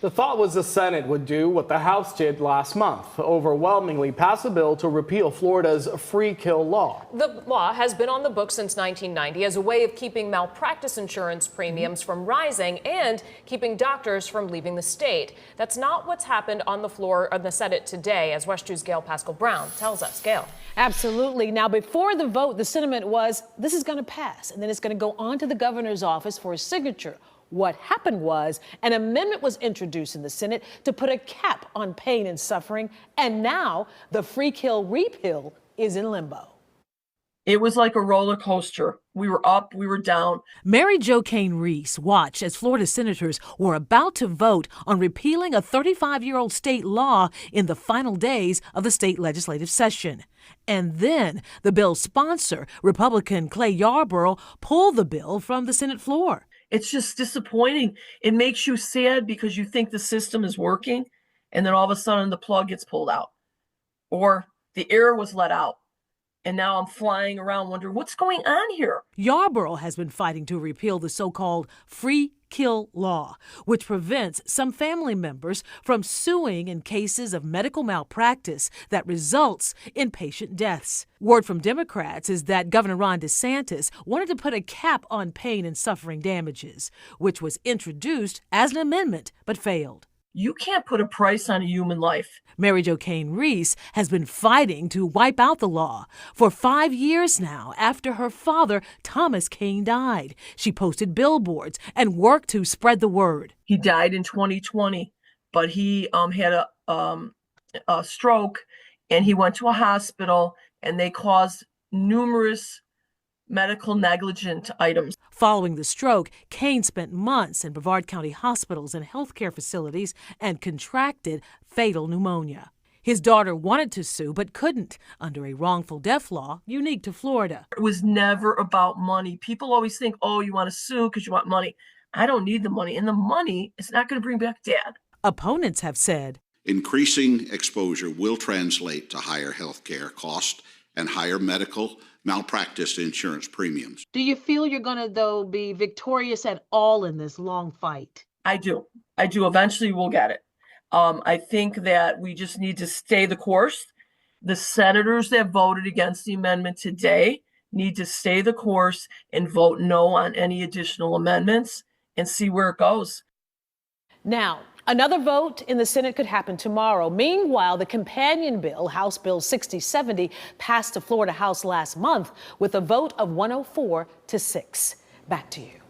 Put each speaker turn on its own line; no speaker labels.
The thought was the Senate would do what the House did last month, overwhelmingly pass a bill to repeal Florida's free kill law.
The law has been on the books since 1990 as a way of keeping malpractice insurance premiums from rising and keeping doctors from leaving the state. That's not what's happened on the floor of the Senate today, as West 2's Gail Pascal Brown tells us. Gail.
Absolutely. Now, before the vote, the sentiment was this is going to pass, and then it's going to go on to the governor's office for his signature. What happened was an amendment was introduced in the Senate to put a cap on pain and suffering, and now the free kill repeal is in limbo.
It was like a roller coaster. We were up, we were down.
Mary Jo Cain-Reese watched as Florida senators were about to vote on repealing a 35-year-old state law in the final days of the state legislative session. And then the bill's sponsor, Republican Clay Yarborough, pulled the bill from the Senate floor.
It's just disappointing. It makes you sad because you think the system is working, and then all of a sudden the plug gets pulled out or the air was let out. And now I'm flying around wondering what's going on here.
Yarborough has been fighting to repeal the so-called free kill law, which prevents some family members from suing in cases of medical malpractice that results in patient deaths. Word from Democrats is that Governor Ron DeSantis wanted to put a cap on pain and suffering damages, which was introduced as an amendment but failed.
You can't put a price on a human life.
Mary Jo Cain-Reese has been fighting to wipe out the law for 5 years now after her father, Thomas Cain, died. She posted billboards and worked to spread the word.
He died in 2020, but he had a stroke, and he went to a hospital, and they caused numerous medical negligent items.
Following the stroke, Cain spent months in Brevard County hospitals and healthcare facilities and contracted fatal pneumonia. His daughter wanted to sue but couldn't under a wrongful death law unique to Florida.
It was never about money. People always think, oh, you want to sue because you want money. I don't need the money, and the money is not going to bring back Dad.
Opponents have said
increasing exposure will translate to higher health care costs and higher medical malpractice insurance premiums.
Do you feel you're going to, though, be victorious at all in this long fight?
I do. Eventually we'll get it. I think that we just need to stay the course. The senators that voted against the amendment today need to stay the course and vote no on any additional amendments and see where it goes.
Now, another vote in the Senate could happen tomorrow. Meanwhile, the companion bill, House Bill 6070, passed the Florida House last month with a vote of 104 to 6. Back to you.